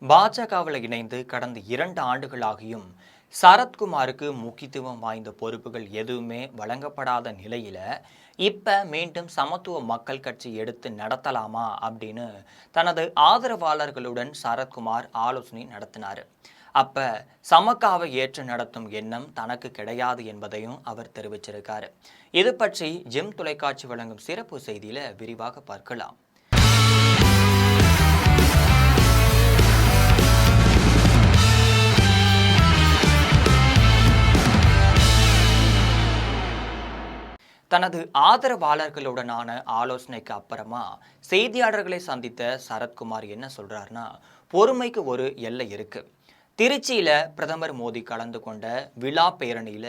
பாஜகவில் இணைந்து கடந்த 2 ஆண்டுகளாகியும் சரத்குமாருக்கு முக்கியத்துவம் வாய்ந்த பொறுப்புகள் எதுவுமே வழங்கப்படாத நிலையில இப்ப மீண்டும் சமத்துவ மக்கள் கட்சி எடுத்து நடத்தலாமா அப்படின்னு தனது ஆதரவாளர்களுடன் சரத்குமார் ஆலோசனை நடத்தினார். அப்ப சமக்காவை ஏற்று நடத்தும் எண்ணம் தனக்கு கிடையாது என்பதையும் அவர் தெரிவிச்சிருக்காரு. இது பற்றி ஜெம் தொலைக்காட்சி வழங்கும் சிறப்பு செய்தியில விரிவாக பார்க்கலாம். தனது ஆதரவாளர்களுடனான ஆலோசனைக்கு அப்புறமா செய்தியாளர்களை சந்தித்த சரத்குமார் என்ன சொல்றாருன்னா, பொறுமைக்கு ஒரு எல்லை இருக்கு. திருச்சியில பிரதமர் மோடி கலந்து கொண்ட விழா பேரணியில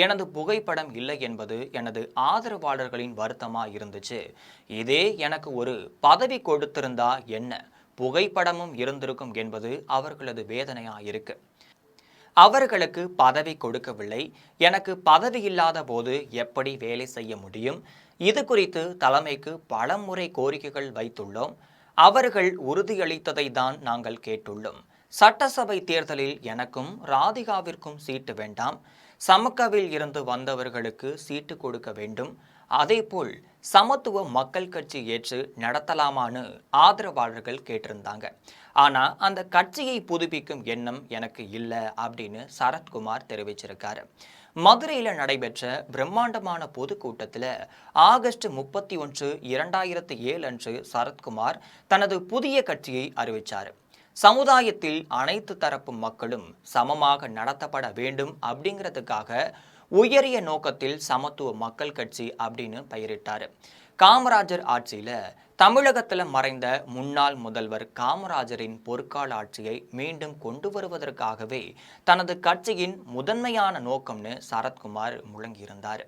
எனது புகைப்படம் இல்லை என்பது எனது ஆதரவாளர்களின் வருத்தமா இருந்துச்சு. இதே எனக்கு ஒரு பதவி கொடுத்திருந்தா என்ன, புகைப்படமும் இருந்திருக்கும் என்பது அவர்களது வேதனையா இருக்கு. அவர்களுக்கு பதவி கொடுக்கவில்லை. எனக்கு பதவி இல்லாத போது எப்படி வேலை செய்ய முடியும்? இது குறித்து தலைமைக்கு பலமுறை கோரிக்கைகள் வைத்துள்ளோம். அவர்கள் உறுதியளித்ததை தான் நாங்கள் கேட்டுள்ளோம். சட்டசபை தேர்தலில் எனக்கும் ராதிகாவிற்கும் சீட்டு வேண்டாம். சமக்கவில் இருந்து வந்தவர்களுக்கு சீட்டு கொடுக்க வேண்டும். அதேபோல் சமத்துவ மக்கள் கட்சி ஏற்று நடத்தலாமான்னு ஆதரவாளர்கள் கேட்டிருந்தாங்க. ஆனா அந்த கட்சியை புதுப்பிக்கும் எண்ணம் எனக்கு இல்லை அப்படின்னு சரத்குமார் தெரிவிச்சிருக்காரு. மதுரையில் நடைபெற்ற பிரம்மாண்டமான பொதுக்கூட்டத்தில் ஆகஸ்ட் 31, 2007 அன்று சரத்குமார் தனது புதிய கட்சியை அறிவித்தார். சமுதாயத்தில் அனைத்து தரப்பு மக்களும் சமமாக நடத்தப்பட வேண்டும் அப்படிங்கிறதுக்காக உயரிய நோக்கத்தில் சமத்துவ மக்கள் கட்சி அப்படின்னு பெயரிட்டார். காமராஜர் ஆட்சியில தமிழகத்தில் மறைந்த முன்னாள் முதல்வர் காமராஜரின் பொற்கால ஆட்சியை மீண்டும் கொண்டு வருவதற்காகவே தனது கட்சியின் முதன்மையான நோக்கம்னு சரத்குமார் முழங்கியிருந்தார்.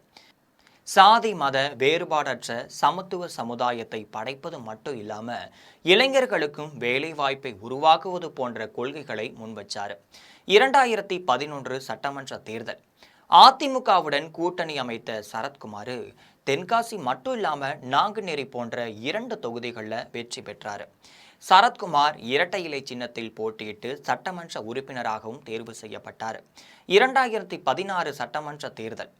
சாதி மத வேறுபாடற்ற சமத்துவ சமுதாயத்தை படைப்பது மட்டும் இல்லாம இளைஞர்களுக்கும் வேலை வாய்ப்பை உருவாக்குவது போன்ற கொள்கைகளை முன்வச்சார். 2011 சட்டமன்ற தேர்தல் அதிமுகவுடன் கூட்டணி அமைத்த சரத்குமார் தென்காசி மட்டும் இல்லாம நாங்குநேரி போன்ற 2 தொகுதிகளில் வெற்றி பெற்றார். சரத்குமார் இரட்டை இலை சின்னத்தில் போட்டியிட்டு சட்டமன்ற உறுப்பினராகவும் தேர்வு செய்யப்பட்டார். 2016 சட்டமன்ற தேர்தல்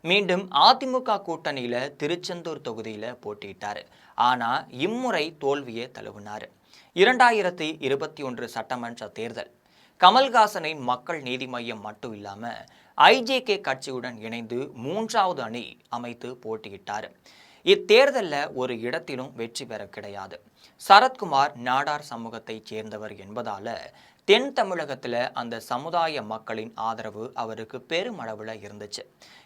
மீண்டும் அதிமுக கூட்டணியில திருச்செந்தூர் தொகுதியில போட்டியிட்டார். ஆனா இம்முறை தோல்வியை தழுவினார். 2021 சட்டமன்ற தேர்தல் கமல்ஹாசனின் மக்கள் நீதி மையம் மட்டும் இல்லாம ஐஜேகே கட்சியுடன் இணைந்து 3வது அணி அமைத்து போட்டியிட்டார். இத்தேர்தலில் ஒரு இடத்திலும் வெற்றி பெற கிடையாது. சரத்குமார் நாடார் சமூகத்தை சேர்ந்தவர் என்பதால தென் தமிழகத்தில் அந்த சமுதாய மக்களின் ஆதரவு அவருக்கு பெருமளவில் இருந்துச்சு.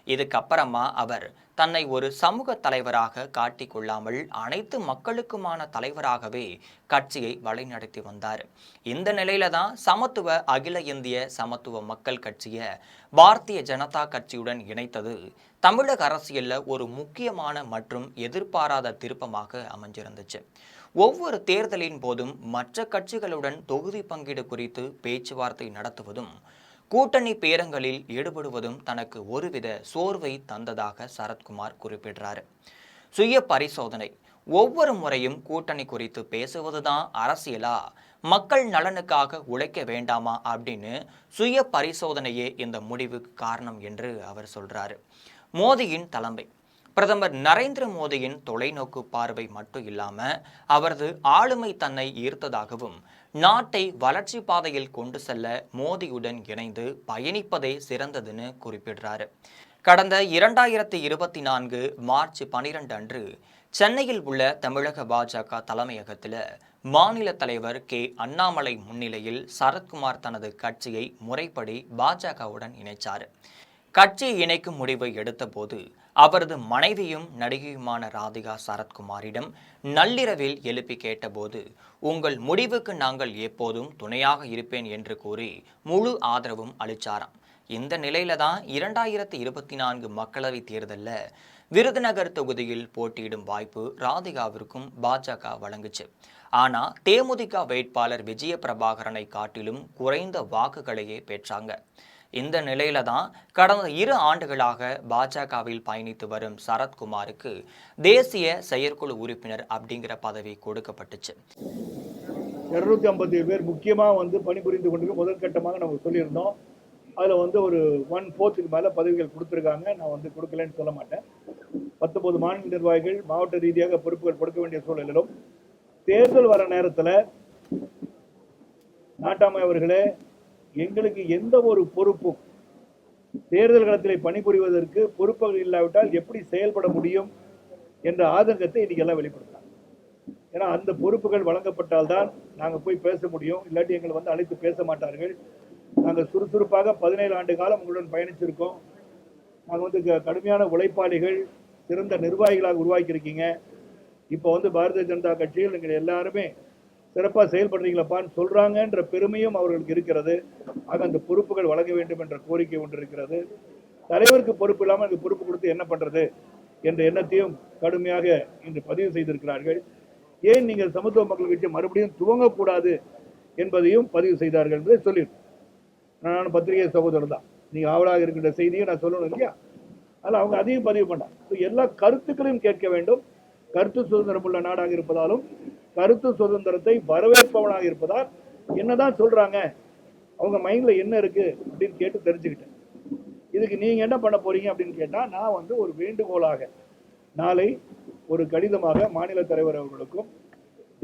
இதுக்கப்புறமா அவர் தன்னை ஒரு சமூக தலைவராக காட்டிக்கொள்ளாமல் அனைத்து மக்களுக்குமான தலைவராகவே கட்சியை வழிநடத்தி வந்தார். இந்த நிலையில தான் சமத்துவ அகில இந்திய சமத்துவ மக்கள் கட்சியை பாரதிய ஜனதா கட்சியுடன் இணைத்தது தமிழக அரசியலில் ஒரு முக்கியமான மற்றும் எதிர்பாராத திருப்பமாக அமைஞ்சிருந்துச்சு. ஒவ்வொரு தேர்தலின் போதும் மற்ற கட்சிகளுடன் தொகுதி பங்கீடு குறித்து பேச்சுவார்த்தை நடத்துவதும் கூட்டணி பேரங்களில் ஈடுபடுவதும் தனக்கு ஒருவித சோர்வை தந்ததாக சரத்குமார் குறிப்பிடுறார். சுய பரிசோதனை. ஒவ்வொரு முறையும் கூட்டணி குறித்து பேசுவதுதான் அரசியலா, மக்கள் நலனுக்காக உழைக்க வேண்டாமா அப்படின்னு சுய பரிசோதனையே இந்த முடிவுக்கு காரணம் என்று அவர் சொல்றாரு. மோடியின் தலைமை. பிரதமர் நரேந்திர மோடியின் தொலைநோக்கு பார்வை மட்டும் இல்லாம அவரது ஆளுமை தன்னை ஈர்த்ததாகவும் நாட்டை வளர்ச்சி பாதையில் கொண்டு செல்ல மோடியுடன் இணைந்து பயணிப்பதே சிறந்ததுன்னு குறிப்பிடுறாரு. கடந்த 2024 மார்ச் 12 அன்று சென்னையில் உள்ள தமிழக பாஜக தலைமையகத்தில் மாநில தலைவர் கே. அண்ணாமலை முன்னிலையில் சரத்குமார் தனது கட்சியை முறைப்படி பாஜகவுடன் இணைச்சார். கட்சியை இணைக்கும் முடிவை எடுத்தபோது அவரது மனைவியும் நடிகையுமான ராதிகா சரத்குமாரிடம் நள்ளிரவில் எழுப்பி கேட்டபோது, உங்கள் முடிவுக்கு நாங்கள் எப்போதும் துணையாக இருப்பேன் என்று கூறி முழு ஆதரவும் அளிச்சாராம். இந்த நிலையில தான் 2024 மக்களவைத் தேர்தலில் விருதுநகர் தொகுதியில் போட்டியிடும் வாய்ப்பு ராதிகாவிற்கும் பாஜக வழங்குச்சு. ஆனா தேமுதிக வேட்பாளர் விஜய பிரபாகரனை காட்டிலும் குறைந்த வாக்குகளையே பெற்றாங்க. இந்த நிலையில தான் கடந்த 2 ஆண்டுகளாக பாஜகவில் பயணித்து வரும் சரத்குமாருக்கு தேசிய செயற்குழு உறுப்பினர் அப்படிங்கிற பதவி கொடுக்கப்பட்டுச்சு. 257 பேர் முக்கியமாக வந்து பணிபுரிந்து கொண்டு முதற்கட்டமாக நம்ம சொல்லியிருந்தோம். அதில் வந்து ஒரு 1/4 மேலே பதவிகள் கொடுத்துருக்காங்க. நான் வந்து கொடுக்கலன்னு சொல்ல மாட்டேன். 19 மாநில நிர்வாகிகள் மாவட்ட ரீதியாக பொறுப்புகள் கொடுக்க வேண்டிய சூழலிலும் தேர்தல் வர நேரத்தில் நாட்டாமை அவர்களே, எங்களுக்கு எந்த ஒரு பொறுப்பும் தேர்தல் களத்தில் பணிபுரிவதற்கு பொறுப்புகள் இல்லாவிட்டால் எப்படி செயல்பட முடியும் என்ற ஆதங்கத்தை இன்னைக்கு எல்லாம் வெளிப்படுத்தாங்க. ஏன்னா அந்த பொறுப்புகள் வழங்கப்பட்டால்தான் நாங்கள் போய் பேச முடியும். இல்லாட்டி எங்களை வந்து அழைத்து பேச மாட்டார்கள். நாங்கள் சுறுசுறுப்பாக 17 ஆண்டு காலம் உங்களுடன் பயணிச்சிருக்கோம். நாங்கள் வந்து கடுமையான உழைப்பாளிகள், சிறந்த நிர்வாகிகளாக உருவாக்கியிருக்கீங்க. இப்போ வந்து பாரதிய ஜனதா கட்சியில் நீங்கள் எல்லாருமே சிறப்பாக செயல்படுறீங்களப்பான்னு சொல்றாங்கன்ற பெருமையும் அவர்களுக்கு இருக்கிறது. ஆக அந்த பொறுப்புகள் வழங்க வேண்டும் என்ற கோரிக்கை ஒன்று இருக்கிறது. தலைவருக்கு பொறுப்பு இல்லாமல் எனக்கு பொறுப்பு கொடுத்து என்ன பண்றது என்ற எண்ணத்தையும் கடுமையாக இன்று பதிவு செய்திருக்கிறார்கள். ஏன் நீங்கள் சமத்துவ மக்கள் கட்சி மறுபடியும் துவங்கக்கூடாது என்பதையும் பதிவு செய்தார்கள் என்று சொல்லியிருக்கேன். நான் பத்திரிகை சகோதரர் தான். நீங்க ஆவலாக இருக்கின்ற செய்தியை நான் சொல்லணும் இல்லையா? அதில் அவங்க அதையும் பதிவு பண்ணாங்க. எல்லா கருத்துக்களையும் கேட்க வேண்டும். கருத்து சுதந்திரம் உள்ள நாடாக இருப்பதாலும் கருத்து சுதந்திரத்தை வரவேற்பவனாக இருப்பதால் என்னதான் சொல்றாங்க, அவங்க மைண்ட்ல என்ன இருக்கு அப்படின்னு கேட்டு தெரிஞ்சுக்கிட்டேன். இதுக்கு நீங்க என்ன பண்ண போறீங்க அப்படின்னு கேட்டா, நான் வந்து ஒரு வேண்டுகோளாக நாளை ஒரு கடிதமாக மாநில தலைவர் அவர்களுக்கும்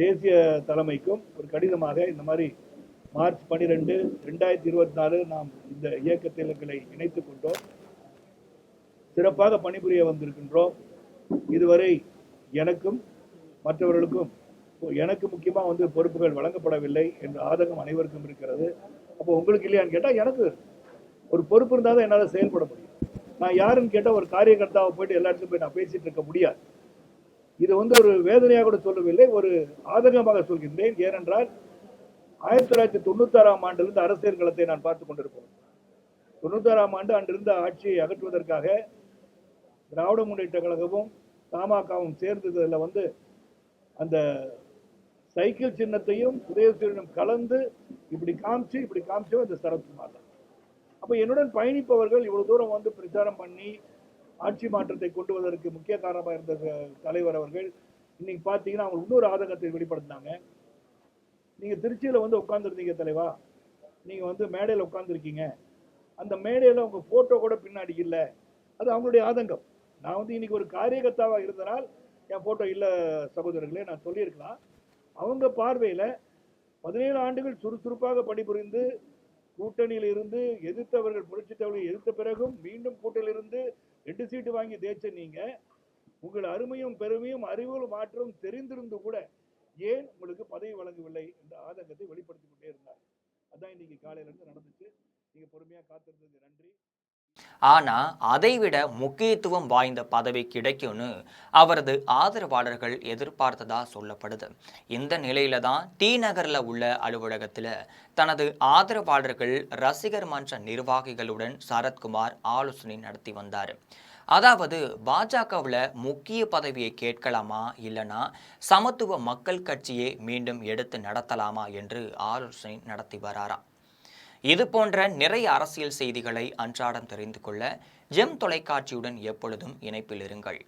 தேசிய தலைமைக்கும் ஒரு கடிதமாக இந்த மாதிரி மார்ச் 12, 2024 நாம் இந்த இயக்கத்தில் எங்களை இணைத்துக் கொண்டோம். சிறப்பாக பணிபுரிய வந்திருக்கின்றோம். இதுவரை எனக்கும் மற்றவர்களுக்கும் எனக்கு முக்கியமாக வந்து பொறுப்புகள் வழங்கப்படவில்லை என்ற ஆதங்கம் அனைவருக்கும் இருக்கிறது. அப்போ உங்களுக்கு இல்லையான்னு கேட்டால், எனக்கு ஒரு பொறுப்பு இருந்தால் தான் என்னால் செயல்பட முடியும். நான் யாருன்னு கேட்டால் ஒரு காரியகர்த்தாவை போயிட்டு எல்லா இடத்துலையும் போய் நான் பேசிட்டு இருக்க முடியாது. இது வந்து ஒரு வேதனையாக கூட சொல்லவில்லை, ஒரு ஆதங்கமாக சொல்கின்றேன். ஏனென்றால் 1996ஆம் ஆண்டிலிருந்து அரசியல் களத்தை நான் பார்த்துக் கொண்டிருப்போம். 96ஆம் ஆண்டு அன்றிருந்த ஆட்சியை அகற்றுவதற்காக திராவிட முன்னேற்ற கழகமும் தமாகவும் சேர்ந்ததில் வந்து அந்த சைக்கிள் சின்னத்தையும் உதயசூரியனும் கலந்து இப்படி காமிச்சு அந்த சரத்குமார் தான். அப்ப என்னுடன் பயணிப்பவர்கள் இவ்வளவு தூரம் வந்து பிரச்சாரம் பண்ணி ஆட்சி மாற்றத்தை கொண்டு வருவதற்கு முக்கிய காரணமாக இருந்த தலைவர் அவர்கள் இன்னைக்கு பார்த்தீங்கன்னா அவங்க இன்னொரு ஆதங்கத்தை வெளிப்படுத்தினாங்க. நீங்க திருச்சியில வந்து உட்கார்ந்துருந்தீங்க தலைவா, நீங்க வந்து மேடையில் உட்கார்ந்துருக்கீங்க, அந்த மேடையில உங்க போட்டோ கூட பின்னாடி இல்லை. அது அவங்களுடைய ஆதங்கம். நான் வந்து இன்னைக்கு ஒரு காரியகர்த்தாவா இருந்தனால் என் போட்டோ இல்லை சகோதரர்களே, நான் சொல்லியிருக்கலாம். அவங்க பார்வையில 17 ஆண்டுகள் சுறுசுறுப்பாக பணிபுரிந்து கூட்டணியில் இருந்து எதிர்த்தவர்கள், புரட்சி தலைவர்கள் எதிர்த்த பிறகும் மீண்டும் கூட்டணியில் இருந்து 2 சீட்டு வாங்கி தேய்ச்ச நீங்க, உங்கள் அருமையும் பெருமையும் அறிவும் மாற்றம் தெரிந்திருந்து கூட ஏன் உங்களுக்கு பதவி வழங்கவில்லை என்ற ஆதங்கத்தை வெளிப்படுத்திக் கொண்டே இருந்தார். அதான் இன்னைக்கு காலையில இருந்து நடந்துச்சு. நீங்க பொறுமையா காத்திருந்தது நன்றி. ஆனா அதைவிட முக்கியத்துவம் வாய்ந்த பதவி கிடைக்கும்னு அவரது ஆதரவாளர்கள் எதிர்பார்த்ததா சொல்லப்படுது. இந்த நிலையில தான் டி நகர்ல உள்ள அலுவலகத்துல தனது ஆதரவாளர்கள், ரசிகர் மன்ற நிர்வாகிகளுடன் சரத்குமார் ஆலோசனை நடத்தி வந்தார். அதாவது பாஜகவில் முக்கிய பதவியை கேட்கலாமா, இல்லைனா சமத்துவ மக்கள் கட்சியை மீண்டும் எடுத்து நடத்தலாமா என்று ஆலோசனை நடத்தி வராராம். இது போன்ற நிறைய அரசியல் செய்திகளை அன்றாடம் தெரிந்து கொள்ள ஜெம் தொலைக்காட்சியுடன் எப்பொழுதும் இணைப்பில் இருங்கள்.